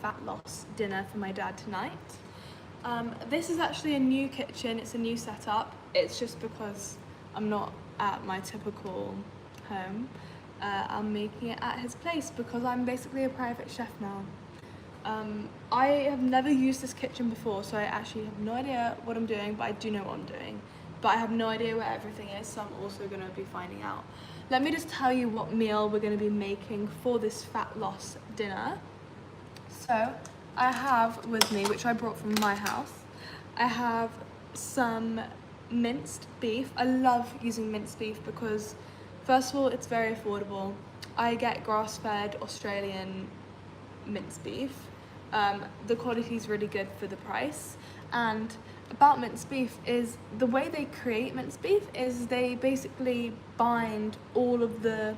fat loss dinner for my dad tonight. This is actually a new kitchen, it's a new setup. It's just because I'm not at my typical home. I'm making it at his place because I'm basically a private chef now. I have never used this kitchen before, so I actually have no idea what I'm doing, but I do know what I'm doing. But I have no idea where everything is, so I'm also going to be finding out. Let me just tell you what meal we're going to be making for this fat loss dinner. So I have with me, which I brought from my house, I have some minced beef. I love using minced beef because first of all, it's very affordable. I get grass-fed Australian minced beef. The quality is really good for the price. And about minced beef is the way they create minced beef is they basically bind all of the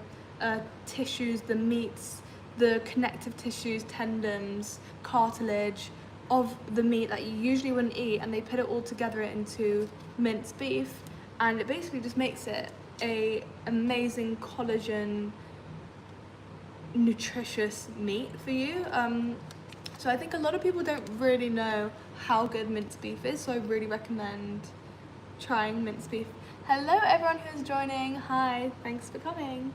tissues, the meats, the connective tissues, tendons, cartilage of the meat that you usually wouldn't eat, and they put it all together into minced beef, and it basically just makes it a amazing collagen nutritious meat for you. So I think a lot of people don't really know how good minced beef is, so I really recommend trying minced beef. Hello everyone who's joining, hi, thanks for coming.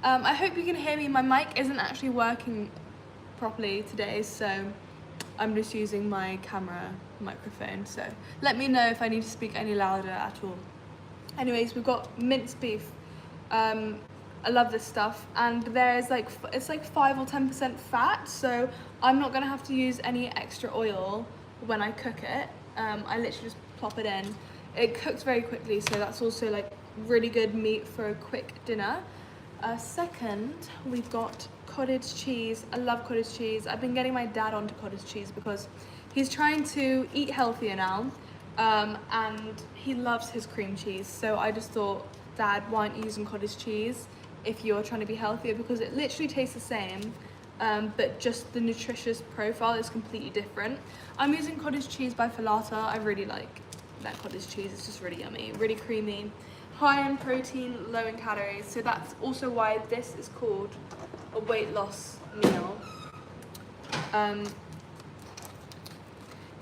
I hope you can hear me. My mic isn't actually working properly today, so I'm just using my camera microphone, so let me know if I need to speak any louder at all. Anyways, we've got minced beef. I love this stuff, and there's like, it's like 5 or 10% fat, so I'm not gonna have to use any extra oil when I cook it. I literally just plop it in. It cooks very quickly, so that's also like really good meat for a quick dinner. Second, we've got cottage cheese. I love cottage cheese. I've been getting my dad onto cottage cheese because he's trying to eat healthier now, and he loves his cream cheese. So I just thought, Dad, why aren't you using cottage cheese if you're trying to be healthier? Because it literally tastes the same, but just the nutritious profile is completely different. I'm using cottage cheese by Falata. I really like that cottage cheese. It's just really yummy, really creamy, high in protein, low in calories. So that's also why this is called a weight loss meal.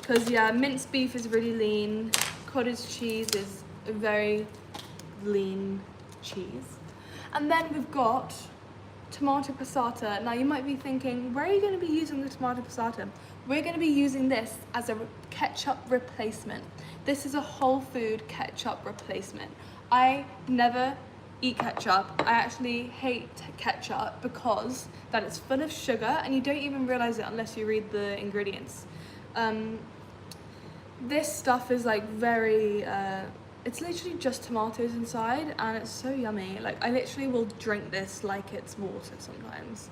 Because yeah, minced beef is really lean. Cottage cheese is a very lean cheese. And then we've got tomato passata. Now you might be thinking, where are you going to be using the tomato passata? We're going to be using this as a ketchup replacement. This is a whole food ketchup replacement. I never eat ketchup. I actually hate ketchup because that it's full of sugar and you don't even realize it unless you read the ingredients. This stuff is like very, it's literally just tomatoes inside, and it's so yummy. Like, I literally will drink this like it's water sometimes.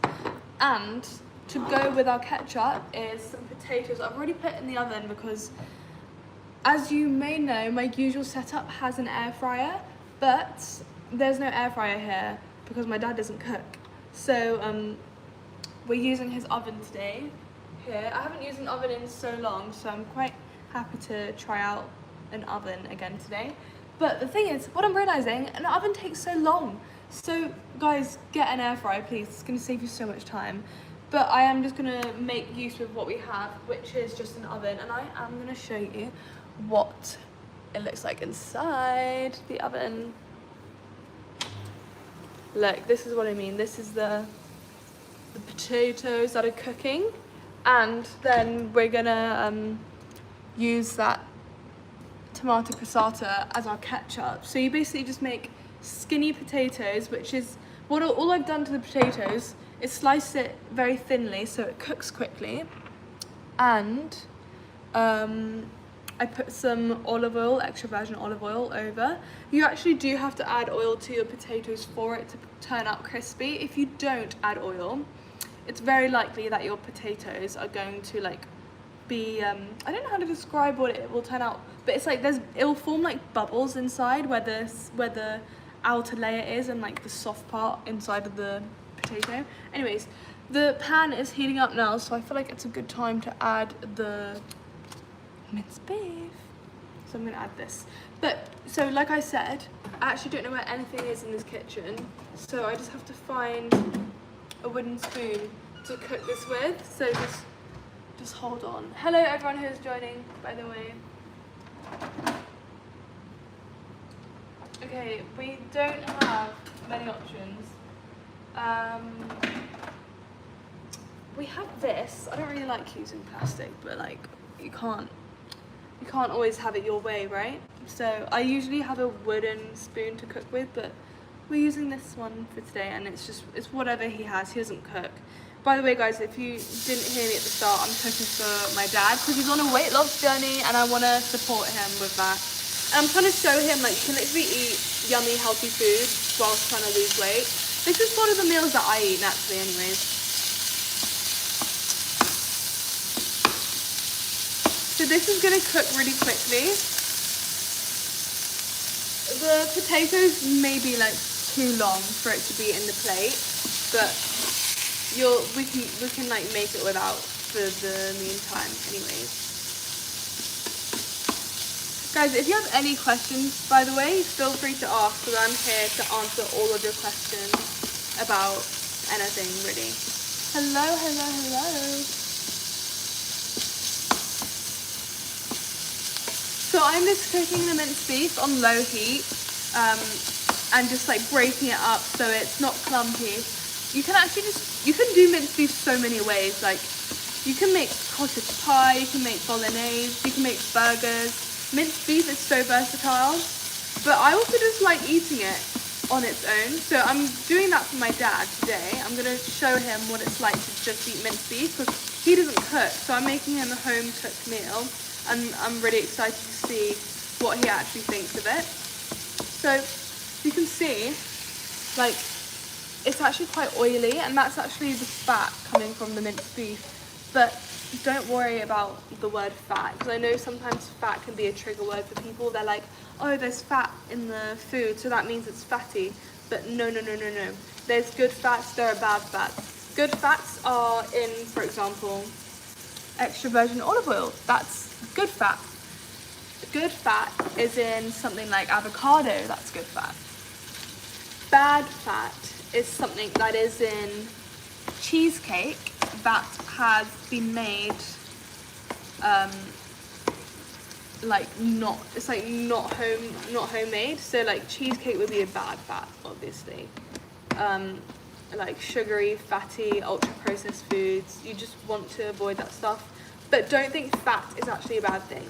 And to go with our ketchup is some potatoes. I've already put in the oven because, as you may know, my usual setup has an air fryer, but there's no air fryer here because my dad doesn't cook. So we're using his oven today here. I haven't used an oven in so long, so I'm quite happy to try out an oven again today. But the thing is, what I'm realizing, an oven takes so long. So guys, get an air fryer please, it's gonna save you so much time. But I am just gonna make use of what we have, which is just an oven, and I am gonna show you what it looks like inside the oven. Look, this is what I mean. This is the potatoes that are cooking, and then we're gonna use that tomato passata as our ketchup. So you basically just make skinny potatoes, which is what all I've done to the potatoes is slice it very thinly so it cooks quickly, and I put some olive oil, extra virgin olive oil over. You actually do have to add oil to your potatoes for it to turn out crispy. If you don't add oil, it's very likely that your potatoes are going to like be, I don't know how to describe what it will turn out, but it's like it will form like bubbles inside where the outer layer is and like the soft part inside of the potato. Anyways, the pan is heating up now, so I feel like it's a good time to add the minced beef. So I'm gonna add this. But so like I said, I actually don't know where anything is in this kitchen, so I just have to find a wooden spoon to cook this with. So just Just hold on. Hello everyone who's joining, by the way. Okay, we don't have many options. We have this. I don't really like using plastic, but like you can't always have it your way, right? So I usually have a wooden spoon to cook with, but we're using this one for today, and it's whatever he has. He doesn't cook. By the way, guys, if you didn't hear me at the start, I'm cooking for my dad because he's on a weight loss journey, and I want to support him with that. And I'm trying to show him like you can literally eat yummy, healthy food whilst trying to lose weight. This is one of the meals that I eat naturally, anyways. So this is going to cook really quickly. The potatoes may be like too long for it to be in the plate, but we can like make it without for the meantime, anyways. Guys, if you have any questions, by the way, feel free to ask, because I'm here to answer all of your questions about anything, really. Hello, hello, hello. So I'm just cooking the minced beef on low heat, and just like breaking it up so it's not clumpy. You can actually you can do minced beef so many ways. Like, you can make cottage pie, you can make bolognese, you can make burgers. Minced beef is so versatile, but I also just like eating it on its own. So I'm doing that for my dad today. I'm going to show him what it's like to just eat minced beef, because he doesn't cook. So I'm making him a home cooked meal, and I'm really excited to see what he actually thinks of it. So you can see, like, it's actually quite oily, and that's actually the fat coming from the minced beef. But don't worry about the word fat, because I know sometimes fat can be a trigger word for people. They're like, oh, there's fat in the food, so that means it's fatty. But no. There's good fats, there are bad fats. Good fats are in, for example, extra virgin olive oil. That's good fat. Good fat is in something like avocado. That's good fat. Bad fat is something that is in cheesecake that has been made not homemade. So like cheesecake would be a bad fat, obviously. Like sugary, fatty, ultra processed foods, you just want to avoid that stuff. But don't think fat is actually a bad thing.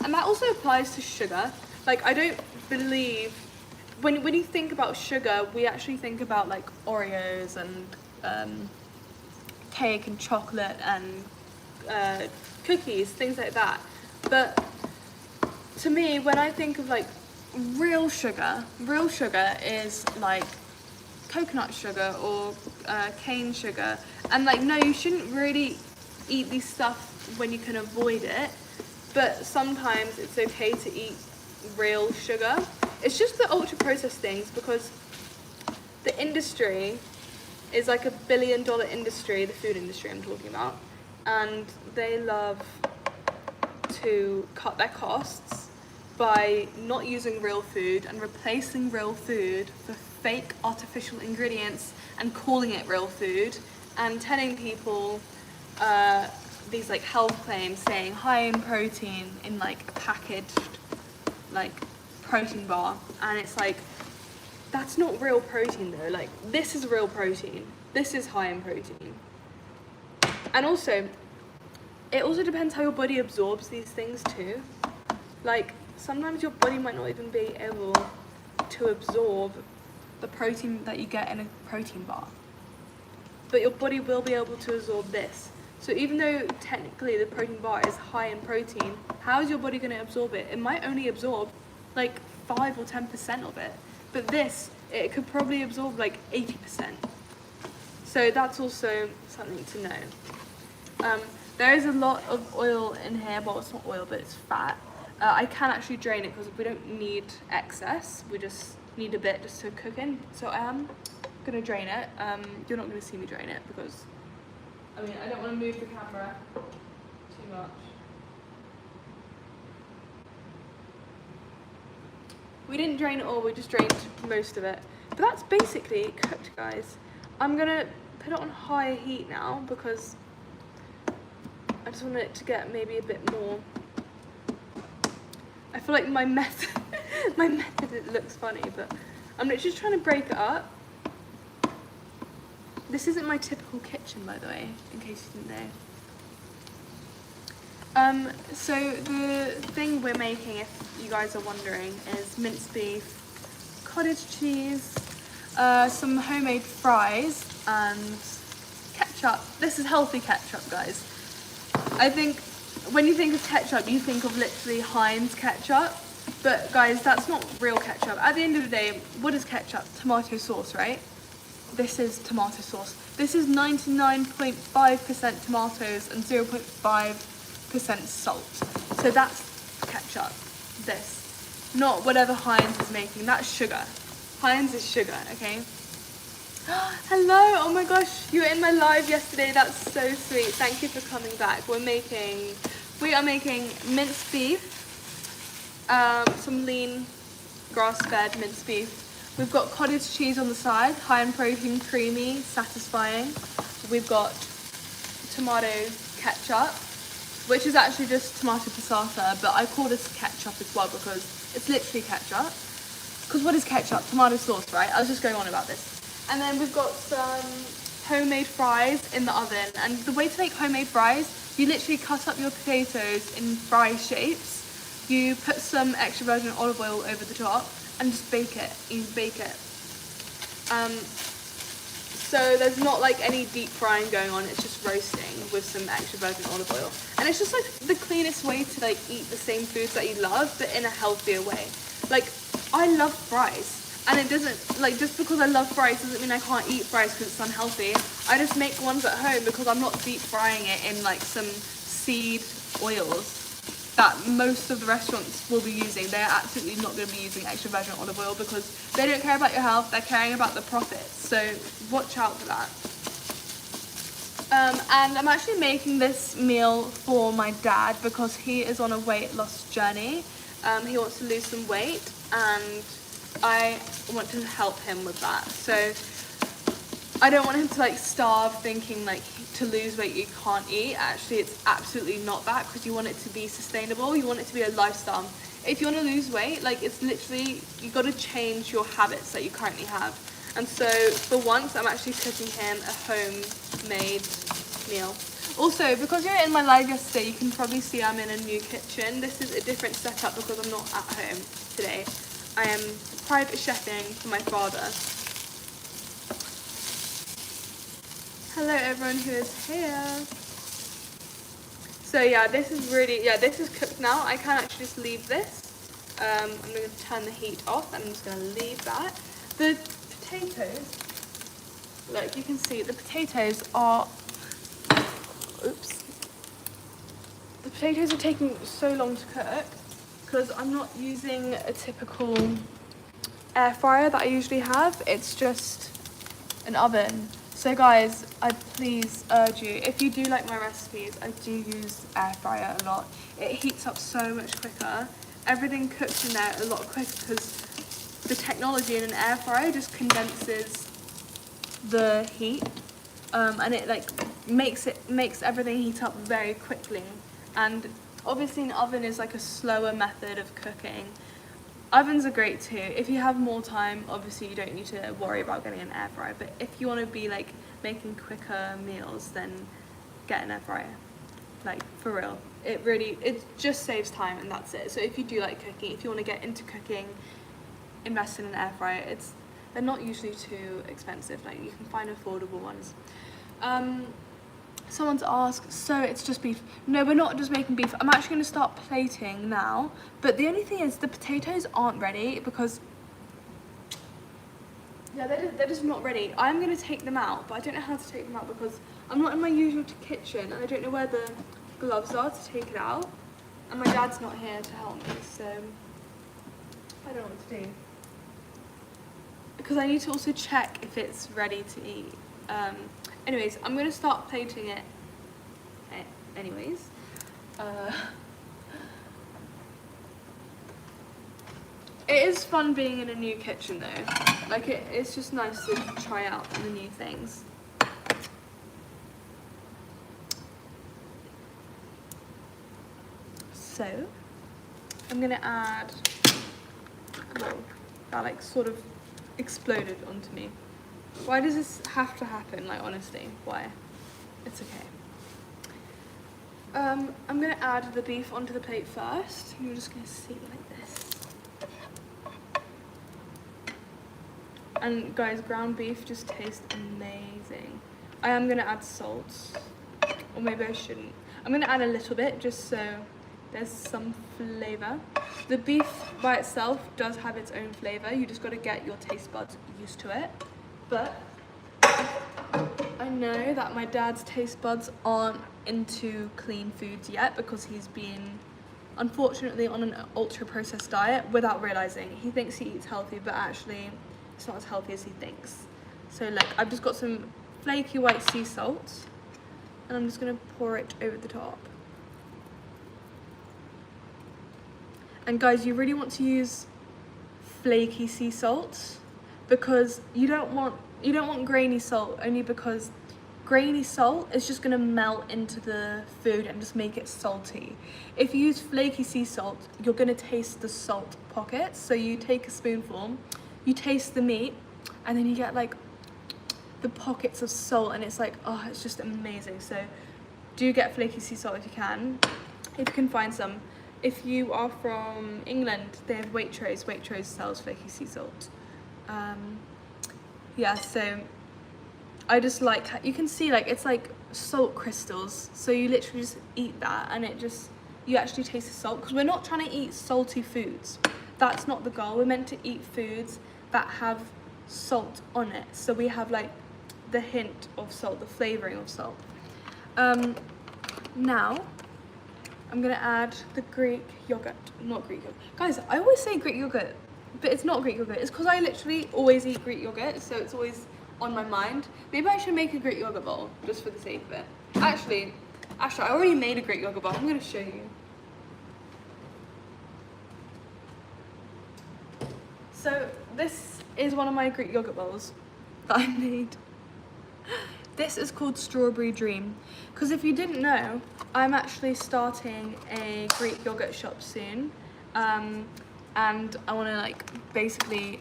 And that also applies to sugar. Like, I don't believe when you think about sugar, we actually think about like Oreos and cake and chocolate and cookies, things like that. But to me, when I think of like real sugar is like coconut sugar or cane sugar. And like, no, you shouldn't really eat these stuff when you can avoid it, but sometimes it's okay to eat real sugar. It's just the ultra processed things, because the industry is like $1 billion industry, the food industry I'm talking about, and they love to cut their costs by not using real food and replacing real food for fake artificial ingredients and calling it real food and telling people these like health claims saying high in protein in like a packaged like protein bar, and it's like, that's not real protein though. Like, this is real protein, this is high in protein. And also, it also depends how your body absorbs these things too. Like, sometimes your body might not even be able to absorb the protein that you get in a protein bar, but your body will be able to absorb this. So even though technically the protein bar is high in protein, how is your body going to absorb it? It might only absorb like 5 or 10% of it, but this, it could probably absorb like 80%. So that's also something to know. There is a lot of oil in here. Well, it's not oil, but it's fat. I can actually drain it because we don't need excess. We just need a bit just to cook in. So I am going to drain it. You're not going to see me drain it because, I mean, I don't want to move the camera too much. We didn't drain it all, we just drained most of it. But that's basically cooked, guys. I'm going to put it on high heat now because I just want it to get maybe a bit more. I feel like my method, it looks funny, but I'm literally trying to break it up. This isn't my typical kitchen, by the way, in case you didn't know. So the thing we're making, if you guys are wondering, is minced beef, cottage cheese, some homemade fries, and ketchup. This is healthy ketchup, guys. I think when you think of ketchup, you think of literally Heinz ketchup, but guys, that's not real ketchup. At the end of the day, what is ketchup? Tomato sauce, right? This is tomato sauce. This is 99.5% tomatoes and 0.5% salt. So that's ketchup, this. Not whatever Heinz is making, that's sugar. Heinz is sugar, okay? Hello, oh my gosh, you were in my live yesterday, that's so sweet. Thank you for coming back. We are making minced beef, some lean grass-fed minced beef. We've got cottage cheese on the side, high in protein, creamy, satisfying. We've got tomato ketchup, which is actually just tomato passata, but I call this ketchup as well because it's literally ketchup. Because what is ketchup? Tomato sauce, right? I was just going on about this. And then we've got some homemade fries in the oven. And the way to make homemade fries, you literally cut up your potatoes in fry shapes. You put some extra virgin olive oil over the top and just bake it. You bake it. So there's not like any deep frying going on. It's just roasting with some extra virgin olive oil. And it's just like the cleanest way to like eat the same foods that you love, but in a healthier way. Like, I love fries. And it doesn't, like, just because I love fries doesn't mean I can't eat fries because it's unhealthy. I just make ones at home because I'm not deep frying it in like some seed oils that most of the restaurants will be using. They're absolutely not going to be using extra virgin olive oil because they don't care about your health, they're caring about the profits. So watch out for that. And I'm actually making this meal for my dad because he is on a weight loss journey. He wants to lose some weight and I want to help him with that. So I don't want him to like starve thinking like to lose weight you can't eat. Actually, it's absolutely not that because you want it to be sustainable. You want it to be a lifestyle. If you want to lose weight, like it's literally, you got to change your habits that you currently have. And so for once, I'm actually cooking him a homemade meal. Also, because you're in my live yesterday, you can probably see I'm in a new kitchen. This is a different setup because I'm not at home today. I am private chefing for my father. Hello everyone who is here. So yeah, this is cooked now. I can actually just leave this. I'm going to turn the heat off and I'm just going to leave that. The potatoes, look, you can see the potatoes are, oops. The potatoes are taking so long to cook because I'm not using a typical air fryer that I usually have. It's just an oven. So guys, I please urge you, if you do like my recipes, I do use air fryer a lot. It heats up so much quicker. Everything cooks in there a lot quicker because the technology in an air fryer just condenses the heat, and it like makes everything heat up very quickly. And obviously an oven is like a slower method of cooking. Ovens are great too. If you have more time, obviously you don't need to worry about getting an air fryer. But if you want to be like making quicker meals, then get an air fryer. Like for real. It just saves time and that's it. So if you do like cooking, if you want to get into cooking, invest in an air fryer. They're not usually too expensive. Like you can find affordable ones. Someone's asked, so it's just beef. No, we're not just making beef. I'm actually going to start plating now. But the only thing is the potatoes aren't ready because, yeah, they're just not ready. I'm going to take them out, but I don't know how to take them out because I'm not in my usual kitchen and I don't know where the gloves are to take it out. And my dad's not here to help me, so I don't know what to do. Because I need to also check if it's ready to eat. Anyways, I'm going to start plating it anyways. It is fun being in a new kitchen though. Like it's just nice to try out the new things. So I'm gonna add, whoa, that like sort of exploded onto me. Why does this have to happen? Like, honestly, why? It's okay. I'm gonna add the beef onto the plate first. You're just gonna see like this. And guys, ground beef just tastes amazing. I am gonna add salt, or maybe I shouldn't. I'm gonna add a little bit just so there's some flavor. The beef by itself does have its own flavor. You just gotta get your taste buds used to it. But I know that my dad's taste buds aren't into clean foods yet because he's been, unfortunately, on an ultra processed diet without realizing. He thinks he eats healthy, but actually it's not as healthy as he thinks. So like, I've just got some flaky white sea salt and I'm just gonna pour it over the top. And guys, you really want to use flaky sea salt because you don't want grainy salt, only because grainy salt is just gonna melt into the food and just make it salty. If you use flaky sea salt, you're gonna taste the salt pockets. So you take a spoonful, you taste the meat, and then you get like the pockets of salt, and it's like, oh, it's just amazing. So do get flaky sea salt if you can find some. If you are from England, they have Waitrose. Waitrose sells flaky sea salt. Yeah, so I just like, you can see like, it's like salt crystals. So you literally just eat that and it just, you actually taste the salt, because we're not trying to eat salty foods. That's not the goal. We're meant to eat foods that have salt on it. So we have like the hint of salt, the flavoring of salt. Now, I'm gonna add the Greek yogurt, not Greek yogurt. Guys, I always say Greek yogurt, but it's not Greek yogurt. It's because I literally always eat Greek yogurt, so it's always on my mind. Maybe I should make a Greek yogurt bowl, just for the sake of it. Actually, I already made a Greek yogurt bowl. I'm gonna show you. So this is one of my Greek yogurt bowls that I made. This is called Strawberry Dream, because if you didn't know, I'm actually starting a Greek yogurt shop soon, and I want to like basically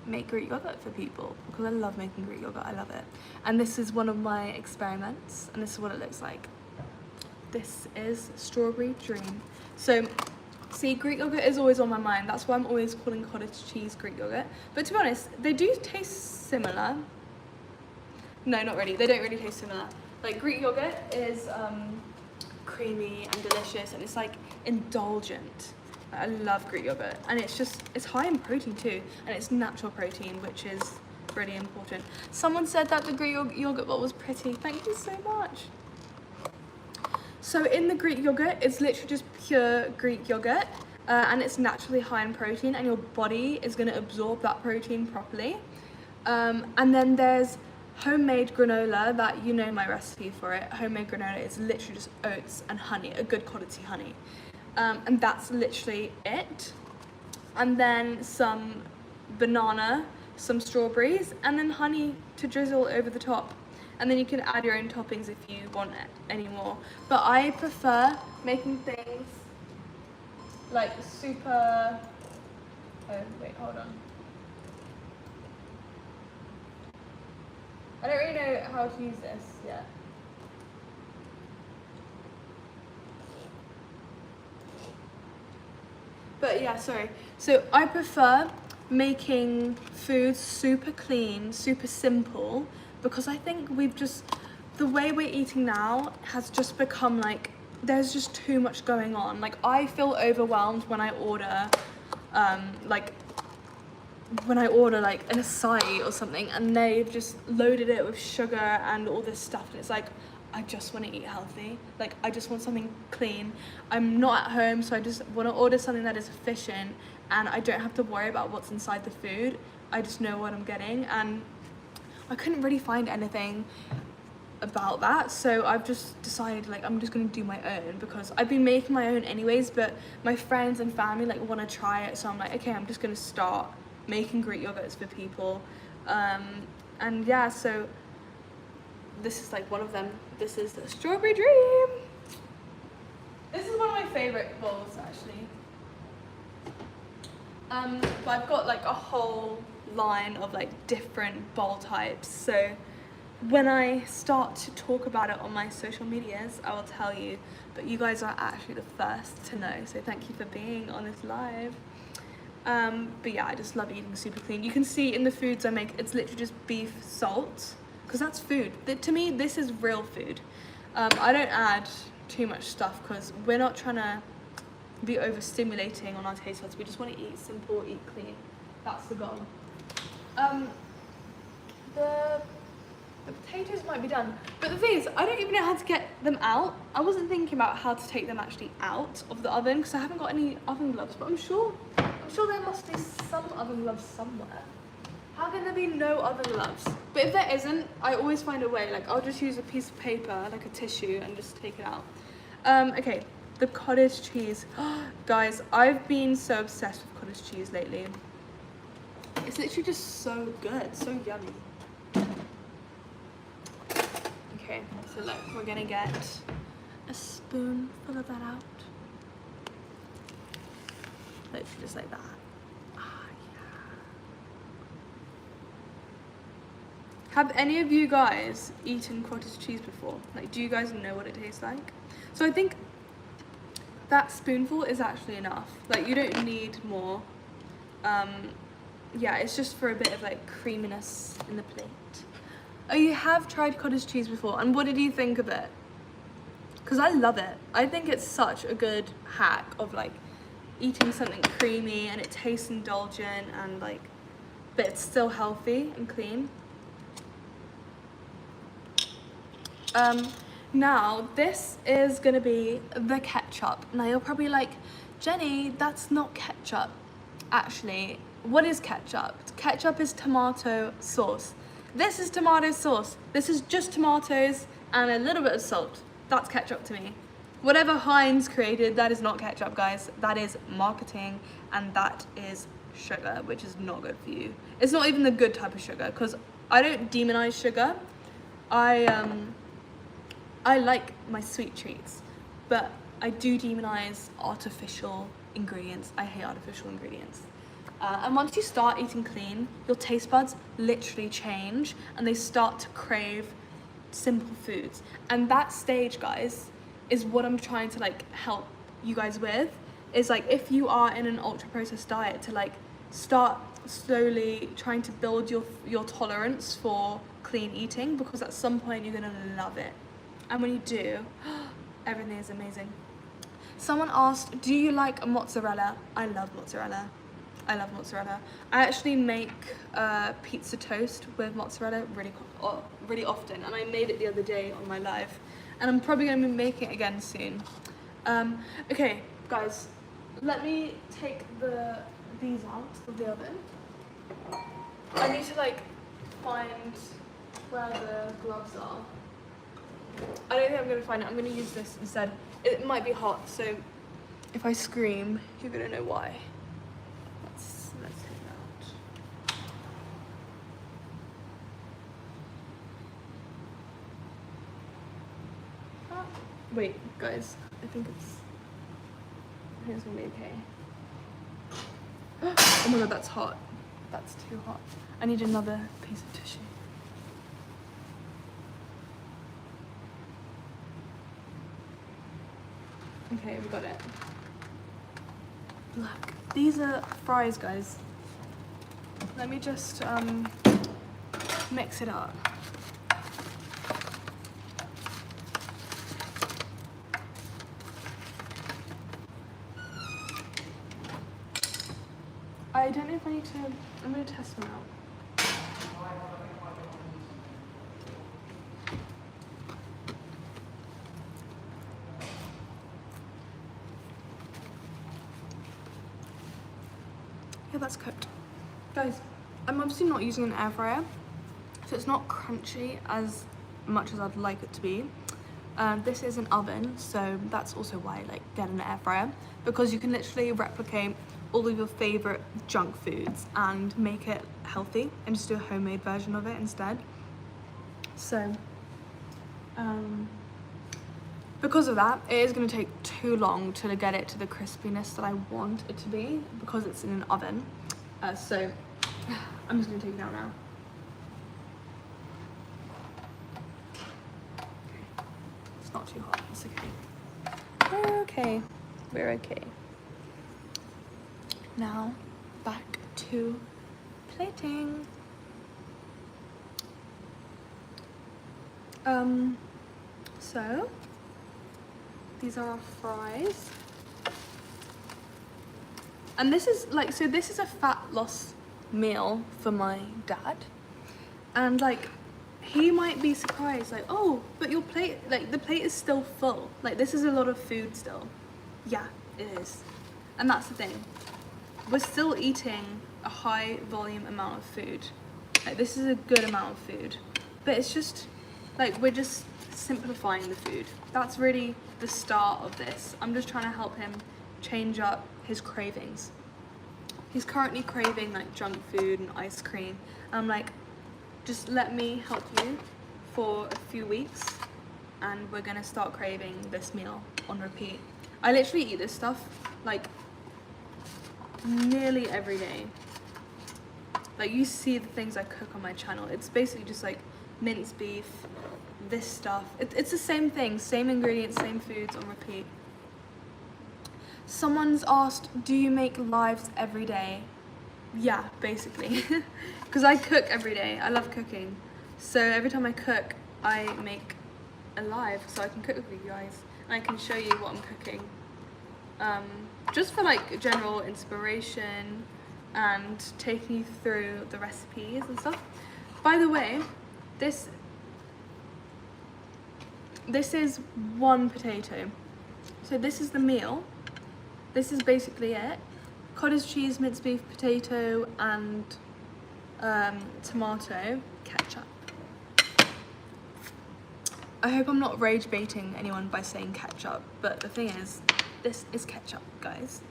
make Greek yogurt for people because I love making Greek yogurt. I love it. And this is one of my experiments, and this is what it looks like. This is Strawberry Dream. So see, Greek yogurt is always on my mind. That's why I'm always calling cottage cheese Greek yogurt. But to be honest, they do taste similar. No, not really. They don't really taste similar. Like, Greek yogurt is creamy and delicious, and it's like indulgent. I love Greek yogurt, and it's high in protein too, and it's natural protein, which is really important. Someone said that the Greek yogurt bowl was pretty. Thank you so much. So in the Greek yogurt, it's literally just pure Greek yogurt, and it's naturally high in protein, and your body is going to absorb that protein properly. And then there's homemade granola, that you know my recipe for it. Homemade granola is literally just oats and honey, a good quality honey. And that's literally it. And then some banana, some strawberries, and then honey to drizzle over the top. And then you can add your own toppings if you want it anymore. But I prefer making things like super, oh wait, hold on. I don't really know how to use this yet. But yeah, sorry. So I prefer making food super clean, super simple, because I think the way we're eating now has just become like, there's just too much going on. Like, I feel overwhelmed when I order, like an acai or something, and they've just loaded it with sugar and all this stuff, and it's like, I just want to eat healthy. Like, I just want something clean. I'm not at home, so I just want to order something that is efficient, and I don't have to worry about what's inside the food. I just know what I'm getting, and I couldn't really find anything about that, so I've just decided, like, I'm just going to do my own, because I've been making my own anyways, but my friends and family, like, want to try it, so I'm like, okay, I'm just going to start making Greek yogurts for people. And yeah, so this is like one of them. This is the Strawberry Dream. This is one of my favourite bowls actually. But I've got like a whole line of like different bowl types, so when I start to talk about it on my social medias, I will tell you, but you guys are actually the first to know, so thank you for being on this live. But yeah, I just love eating super clean. You can see in the foods I make, it's literally just beef, salt, because that's food. To me, this is real food. I don't add too much stuff because we're not trying to be overstimulating on our taste buds. We just want to eat simple, eat clean. That's the goal. The potatoes might be done, but the thing is, I don't even know how to get them out. I wasn't thinking about how to take them actually out of the oven because I haven't got any oven gloves, but I'm sure there must be some oven gloves somewhere. How can there be no oven gloves? But if there isn't, I always find a way. Like, I'll just use a piece of paper, like a tissue, and just take it out. Okay, the cottage cheese. Guys, I've been so obsessed with cottage cheese lately. It's literally just so good, so yummy. Okay, so look, we're gonna get a spoonful of that out. Literally just like that. Ah, yeah. Have any of you guys eaten cottage cheese before? Like, do you guys know what it tastes like? So I think that spoonful is actually enough. Like, you don't need more. Yeah, it's just for a bit of like creaminess in the plate. Oh, you have tried cottage cheese before, and what did you think of it? Because I love it. I think it's such a good hack of like eating something creamy and it tastes indulgent and like, but it's still healthy and clean. Now this is gonna be the ketchup. Now you're probably like, Jenny, that's not ketchup. Actually, what is ketchup? Ketchup is tomato sauce. This is tomato sauce. This is just tomatoes and a little bit of salt. That's ketchup to me. Whatever Heinz created, that is not ketchup, guys. That is marketing, and that is sugar, which is not good for you. It's not even the good type of sugar, because I don't demonize sugar. I like my sweet treats, but I do demonize artificial ingredients. I hate artificial ingredients. And once you start eating clean, your taste buds literally change and they start to crave simple foods. And that stage, guys, is what I'm trying to like help you guys with. Is like, if you are in an ultra processed diet, to like start slowly trying to build your tolerance for clean eating, because at some point you're gonna love it. And when you do, everything is amazing. Someone asked, do you like mozzarella? I love mozzarella. I love mozzarella. I actually make pizza toast with mozzarella really often, and I made it the other day on my live, and I'm probably going to be making it again soon. Okay, guys, let me take these out of the oven. I need to like find where the gloves are. I don't think I'm going to find it. I'm going to use this instead. It might be hot, so if I scream, you're going to know why. Let's take that out. Ah, wait, guys, I think it's gonna be okay. Oh my god, that's hot. That's too hot. I need another piece of tissue. Okay, we got it. Look, these are fries, guys. Let me just mix it up. I don't know if I need to, I'm gonna test them out. Yeah, that's cooked. Guys, I'm obviously not using an air fryer, so it's not crunchy as much as I'd like it to be. This is an oven, so that's also why I like get an air fryer, because you can literally replicate all of your favorite junk foods and make it healthy and just do a homemade version of it instead. So because of that, it is going to take too long to get it to the crispiness that I want it to be because it's in an oven. So I'm just going to take it out now. It's not too hot, it's okay. Okay, we're okay. Now, back to plating. So these are our fries. And this is like, so this is a fat loss meal for my dad. And like, he might be surprised, like, oh, but your plate, like the plate is still full. Like this is a lot of food still. Yeah, it is. And that's the thing. We're still eating a high volume amount of food. Like this is a good amount of food. But it's just, like, we're just simplifying the food. That's really the start of this. I'm just trying to help him change up his cravings. He's currently craving like junk food and ice cream. I'm like, just let me help you for a few weeks and we're gonna start craving this meal on repeat. I literally eat this stuff like nearly every day. Like you see the things I cook on my channel. It's basically just like minced beef, this stuff. It's the same thing, same ingredients, same foods on repeat. Someone's asked, do you make lives every day? Yeah, basically. Because I cook every day. I love cooking. So every time I cook, I make a live so I can cook with you guys. And I can show you what I'm cooking. Just for like general inspiration and taking you through the recipes and stuff. By the way, this is one potato. So this is the meal. This is basically it. Cottage cheese, minced beef, potato, and tomato, ketchup. I hope I'm not rage baiting anyone by saying ketchup, but the thing is, this is ketchup, guys.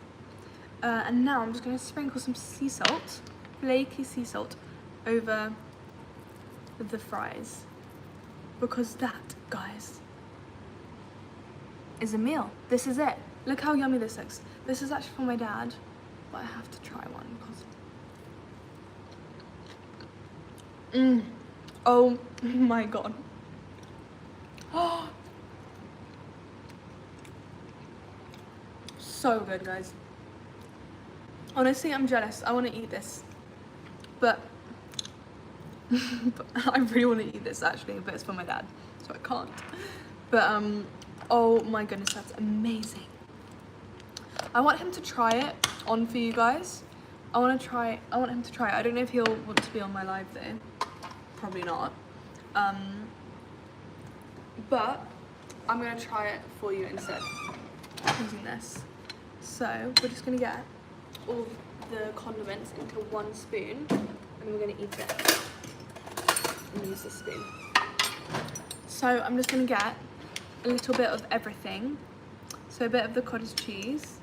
And now I'm just going to sprinkle some sea salt, flaky sea salt, over the fries. Because that, guys, is a meal. This is it. Look how yummy this looks. This is actually for my dad, but I have to try one because... Oh my god. So good, guys. Honestly, I'm jealous. I want to eat this. But I really want to eat this actually, but it's for my dad, so I can't. But oh my goodness, that's amazing. I want him to try it on for you guys. I want him to try it. I don't know if he'll want to be on my live though. Probably not. But I'm gonna try it for you instead using this. So we're just gonna get all the condiments into one spoon and we're gonna eat it and use this spoon. So I'm just gonna get a little bit of everything. So a bit of the cottage cheese,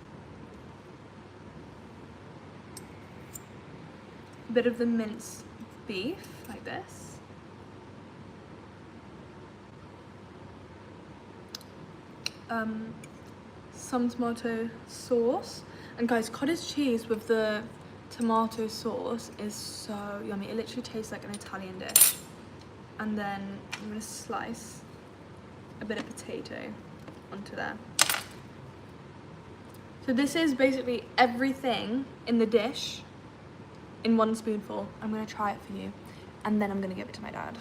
a bit of the minced beef, like this, some tomato sauce, and guys, cottage cheese with the tomato sauce is so yummy. It literally tastes like an Italian dish. And then I'm gonna slice a bit of potato onto there. So this is basically everything in the dish in one spoonful. I'm gonna try it for you and then I'm gonna give it to my dad.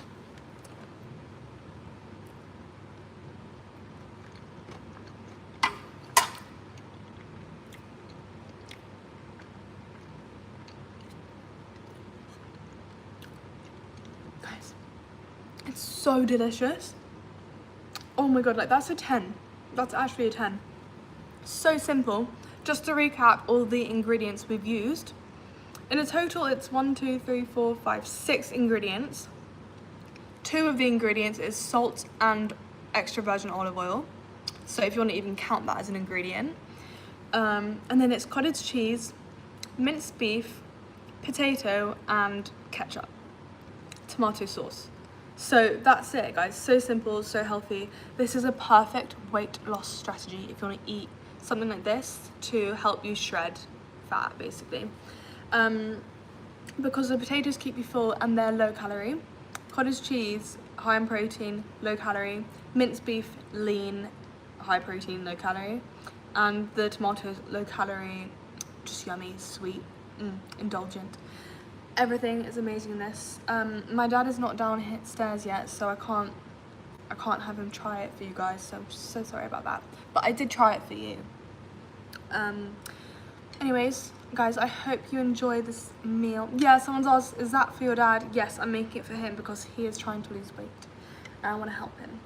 Guys, it's so delicious. Oh my god, like that's a 10. That's actually a 10. So simple. Just to recap all the ingredients we've used. In a total, it's 6 ingredients. 2 of the ingredients is salt and extra virgin olive oil. So if you want to even count that as an ingredient. And then it's cottage cheese, minced beef, potato, and ketchup. Tomato sauce. So that's it, guys. So simple, so healthy. This is a perfect weight loss strategy if you want to eat something like this to help you shred fat, basically. Because the potatoes keep you full and they're low calorie. Cottage cheese, high in protein, low calorie. Minced beef, lean, high protein, low calorie. And the tomatoes, low calorie, just yummy, sweet, indulgent. Everything is amazing in this. My dad is not downstairs yet, so I can't have him try it for you guys, so I'm so sorry about that. But I did try it for you. Anyways, guys, I hope you enjoy this meal. Yeah, someone's asked, is that for your dad? Yes, I'm making it for him because he is trying to lose weight and I want to help him.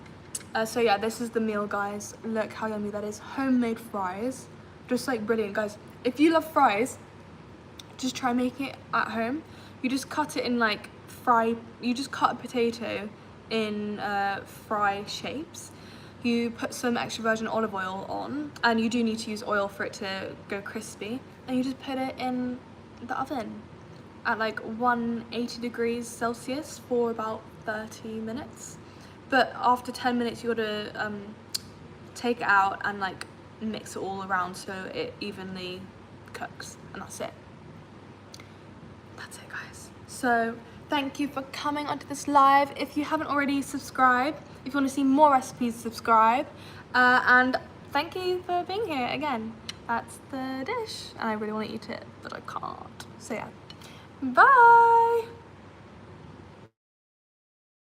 So yeah, this is the meal, guys. Look how yummy that is. Homemade fries, just like brilliant, guys. If you love fries, just try making it at home. You just cut it in like you just cut a potato in fry shapes. You put some extra virgin olive oil on, and you do need to use oil for it to go crispy, and you just put it in the oven at like 180 degrees Celsius for about 30 minutes. But after 10 minutes you gotta take it out and like mix it all around so it evenly cooks, and that's it. That's it, guys. So thank you for coming onto this live. If you haven't already, subscribe. If you want to see more recipes, subscribe. And thank you for being here again. That's the dish, and I really want to eat it, but I can't. So yeah, bye.